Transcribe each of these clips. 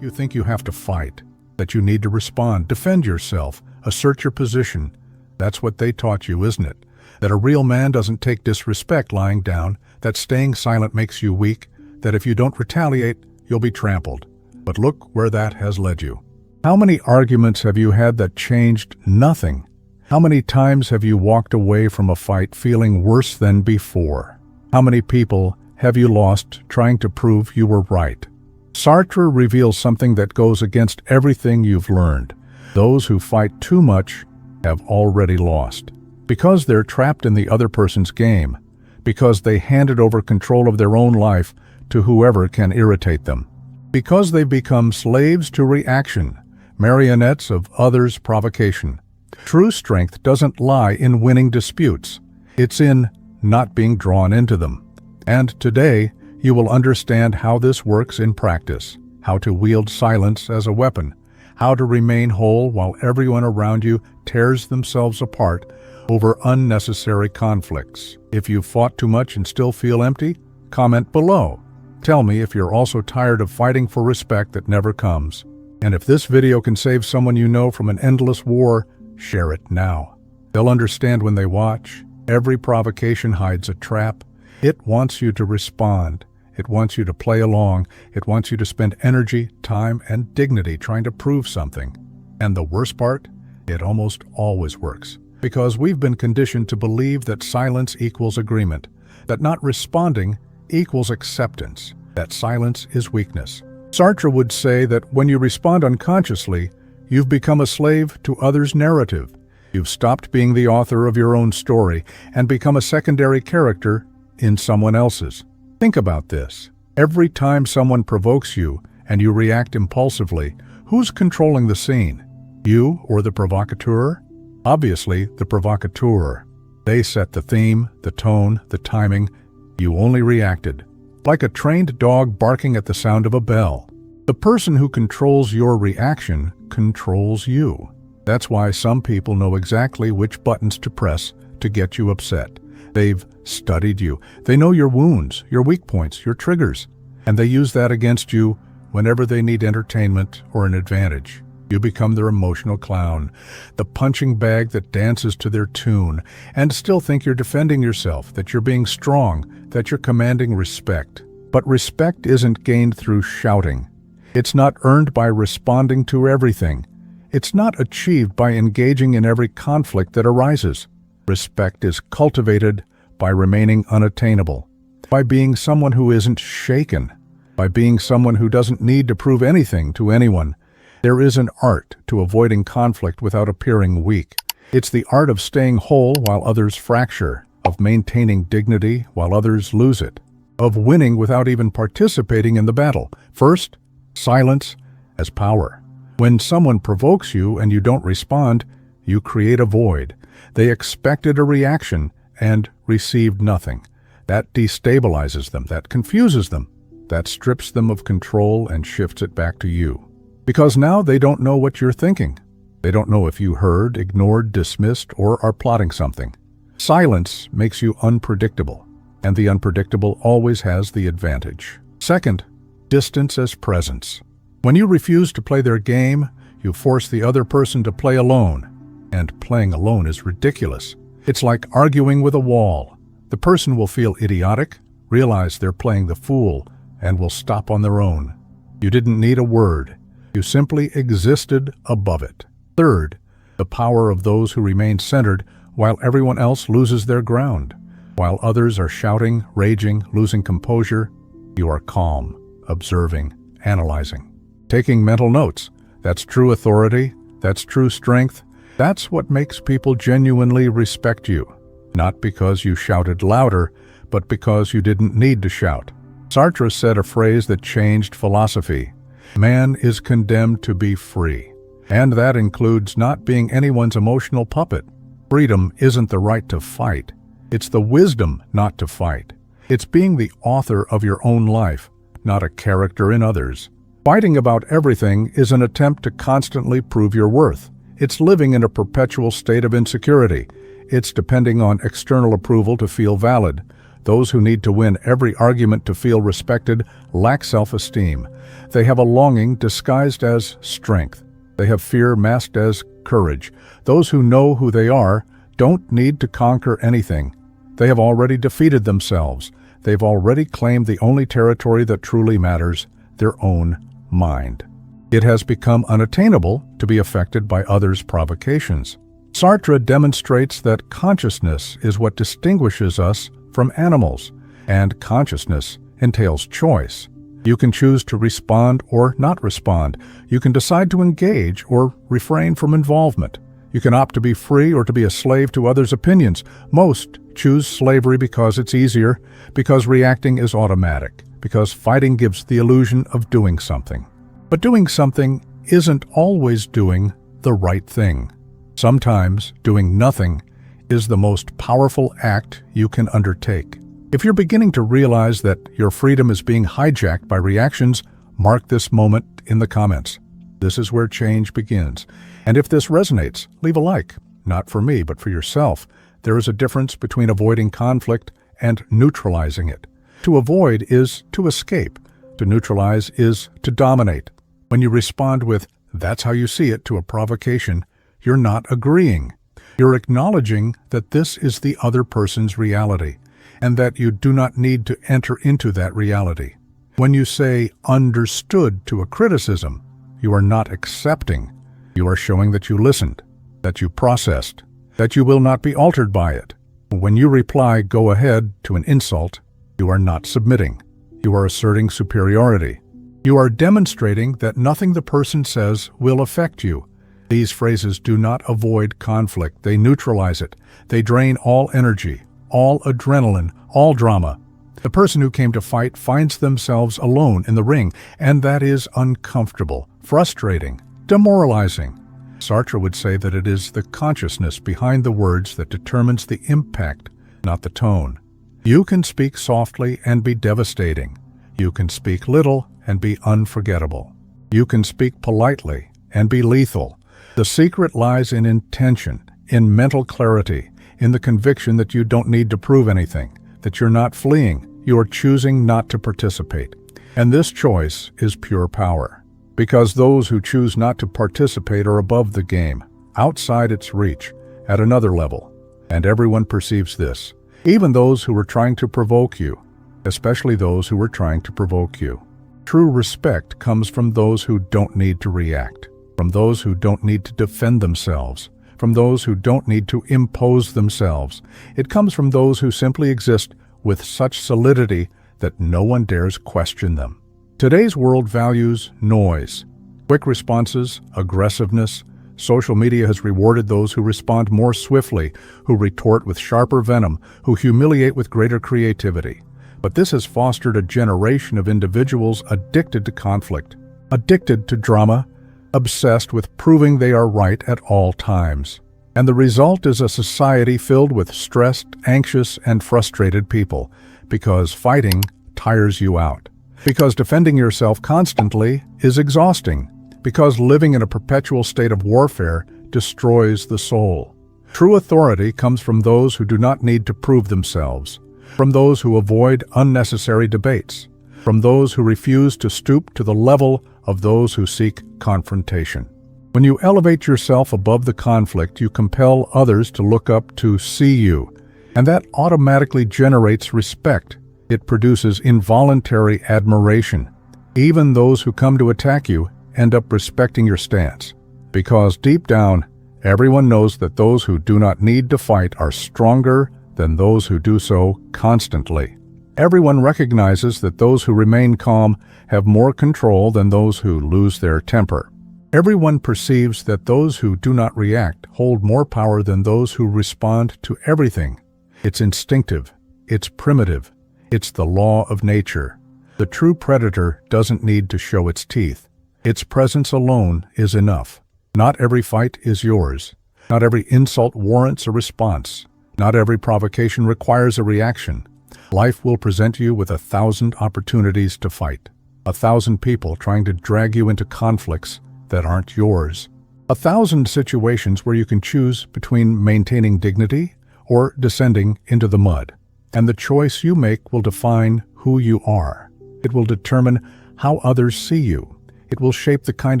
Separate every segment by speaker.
Speaker 1: You think you have to fight, that you need to respond, defend yourself, assert your position. That's what they taught you, isn't it? That a real man doesn't take disrespect lying down, that staying silent makes you weak, that if you don't retaliate, you'll be trampled. But look where that has led you. How many arguments have you had that changed nothing? How many times have you walked away from a fight feeling worse than before? How many people have you lost trying to prove you were right? Sartre reveals something that goes against everything you've learned. Those who fight too much have already lost. Because they're trapped in the other person's game. Because they handed over control of their own life to whoever can irritate them. Because they've become slaves to reaction, marionettes of others' provocation. True strength doesn't lie in winning disputes. It's in not being drawn into them. And today, you will understand how this works in practice, how to wield silence as a weapon, how to remain whole while everyone around you tears themselves apart over unnecessary conflicts. If you fought too much and still feel empty, comment below. Tell me if you're also tired of fighting for respect that never comes. And if this video can save someone you know from an endless war, share it now. They'll understand when they watch. Every provocation hides a trap. It wants you to respond. It wants you to play along. It wants you to spend energy, time, and dignity trying to prove something. And the worst part? It almost always works. Because we've been conditioned to believe that silence equals agreement, that not responding equals acceptance, that silence is weakness. Sartre would say that when you respond unconsciously, you've become a slave to others' narrative. You've stopped being the author of your own story and become a secondary character in someone else's. Think about this. Every time someone provokes you and you react impulsively, who's controlling the scene? You or the provocateur? Obviously, the provocateur. They set the theme, the tone, the timing. You only reacted. Like a trained dog barking at the sound of a bell. The person who controls your reaction controls you. That's why some people know exactly which buttons to press to get you upset. They've studied you. They know your wounds, your weak points, your triggers, and they use that against you whenever they need entertainment or an advantage. You become their emotional clown, the punching bag that dances to their tune, and still think you're defending yourself, that you're being strong, that you're commanding respect. But respect isn't gained through shouting. It's not earned by responding to everything. It's not achieved by engaging in every conflict that arises. Respect is cultivated by remaining unattainable, by being someone who isn't shaken, by being someone who doesn't need to prove anything to anyone. There is an art to avoiding conflict without appearing weak. It's the art of staying whole while others fracture, of maintaining dignity while others lose it, of winning without even participating in the battle. First, silence as power. When someone provokes you and you don't respond, you create a void. They expected a reaction and received nothing. That destabilizes them, that confuses them, that strips them of control and shifts it back to you. Because now they don't know what you're thinking. They don't know if you heard, ignored, dismissed, or are plotting something. Silence makes you unpredictable, and the unpredictable always has the advantage. Second, distance as presence. When you refuse to play their game, you force the other person to play alone. And playing alone is ridiculous. It's like arguing with a wall. The person will feel idiotic, realize they're playing the fool, and will stop on their own. You didn't need a word. You simply existed above it. Third, the power of those who remain centered while everyone else loses their ground. While others are shouting, raging, losing composure, you are calm, observing, analyzing, taking mental notes. That's true authority. That's true strength. That's what makes people genuinely respect you. Not because you shouted louder, but because you didn't need to shout. Sartre said a phrase that changed philosophy. Man is condemned to be free. And that includes not being anyone's emotional puppet. Freedom isn't the right to fight. It's the wisdom not to fight. It's being the author of your own life, not a character in others. Fighting about everything is an attempt to constantly prove your worth. It's living in a perpetual state of insecurity. It's depending on external approval to feel valid. Those who need to win every argument to feel respected lack self-esteem. They have a longing disguised as strength. They have fear masked as courage. Those who know who they are don't need to conquer anything. They have already defeated themselves. They've already claimed the only territory that truly matters, their own mind. It has become unattainable to be affected by others' provocations. Sartre demonstrates that consciousness is what distinguishes us from animals, and consciousness entails choice. You can choose to respond or not respond. You can decide to engage or refrain from involvement. You can opt to be free or to be a slave to others' opinions. Most choose slavery because it's easier, because reacting is automatic, because fighting gives the illusion of doing something. But doing something isn't always doing the right thing. Sometimes doing nothing is the most powerful act you can undertake. If you're beginning to realize that your freedom is being hijacked by reactions, mark this moment in the comments. This is where change begins. And if this resonates, leave a like. Not for me, but for yourself. There is a difference between avoiding conflict and neutralizing it. To avoid is to escape. To neutralize is to dominate. When you respond with, "That's how you see it," to a provocation, you're not agreeing. You're acknowledging that this is the other person's reality, and that you do not need to enter into that reality. When you say "understood" to a criticism, you are not accepting. You are showing that you listened, that you processed, that you will not be altered by it. When you reply "go ahead" to an insult, you are not submitting. You are asserting superiority. You are demonstrating that nothing the person says will affect you. These phrases do not avoid conflict. They neutralize it. They drain all energy, all adrenaline, all drama. The person who came to fight finds themselves alone in the ring, and that is uncomfortable, frustrating, demoralizing. Sartre would say that it is the consciousness behind the words that determines the impact, not the tone. You can speak softly and be devastating. You can speak little and be unforgettable. You can speak politely and be lethal. The secret lies in intention, in mental clarity, in the conviction that you don't need to prove anything, that you're not fleeing, you are choosing not to participate. And this choice is pure power, because those who choose not to participate are above the game, outside its reach, at another level. And everyone perceives this, even those who were trying to provoke you, especially those who were trying to provoke you. True respect comes from those who don't need to react, from those who don't need to defend themselves, from those who don't need to impose themselves. It comes from those who simply exist with such solidity that no one dares question them. Today's world values noise, quick responses, aggressiveness. Social media has rewarded those who respond more swiftly, who retort with sharper venom, who humiliate with greater creativity. But this has fostered a generation of individuals addicted to conflict, addicted to drama, obsessed with proving they are right at all times. And the result is a society filled with stressed, anxious, and frustrated people, because fighting tires you out, because defending yourself constantly is exhausting, because living in a perpetual state of warfare destroys the soul. True authority comes from those who do not need to prove themselves, from those who avoid unnecessary debates, from those who refuse to stoop to the level of those who seek confrontation. When you elevate yourself above the conflict, you compel others to look up to see you, and that automatically generates respect. It produces involuntary admiration. Even those who come to attack you end up respecting your stance, because deep down, everyone knows that those who do not need to fight are stronger than those who do so constantly. Everyone recognizes that those who remain calm have more control than those who lose their temper. Everyone perceives that those who do not react hold more power than those who respond to everything. It's instinctive. It's primitive. It's the law of nature. The true predator doesn't need to show its teeth. Its presence alone is enough. Not every fight is yours. Not every insult warrants a response. Not every provocation requires a reaction. Life will present you with 1,000 opportunities to fight. 1,000 people trying to drag you into conflicts that aren't yours. 1,000 situations where you can choose between maintaining dignity or descending into the mud. And the choice you make will define who you are. It will determine how others see you. It will shape the kind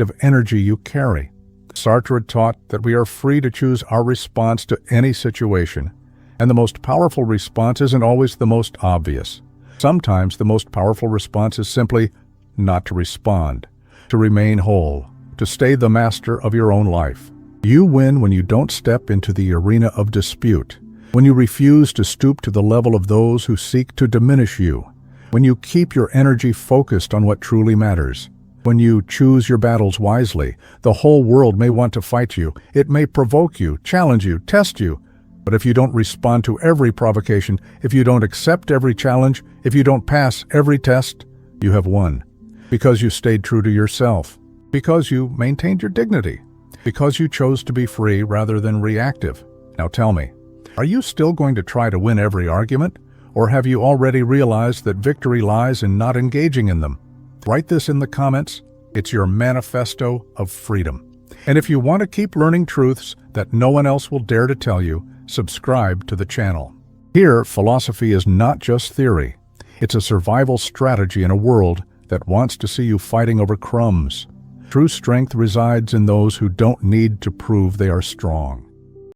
Speaker 1: of energy you carry. Sartre taught that we are free to choose our response to any situation, and the most powerful response isn't always the most obvious. Sometimes the most powerful response is simply not to respond, to remain whole, to stay the master of your own life. You win when you don't step into the arena of dispute, when you refuse to stoop to the level of those who seek to diminish you, when you keep your energy focused on what truly matters. When you choose your battles wisely, the whole world may want to fight you. It may provoke you, challenge you, test you. But if you don't respond to every provocation, if you don't accept every challenge, if you don't pass every test, you have won. Because you stayed true to yourself. Because you maintained your dignity. Because you chose to be free rather than reactive. Now tell me, are you still going to try to win every argument? Or have you already realized that victory lies in not engaging in them? Write this in the comments. It's your manifesto of freedom. And if you want to keep learning truths that no one else will dare to tell you, subscribe to the channel. Here, philosophy is not just theory. It's a survival strategy in a world that wants to see you fighting over crumbs. True strength resides in those who don't need to prove they are strong.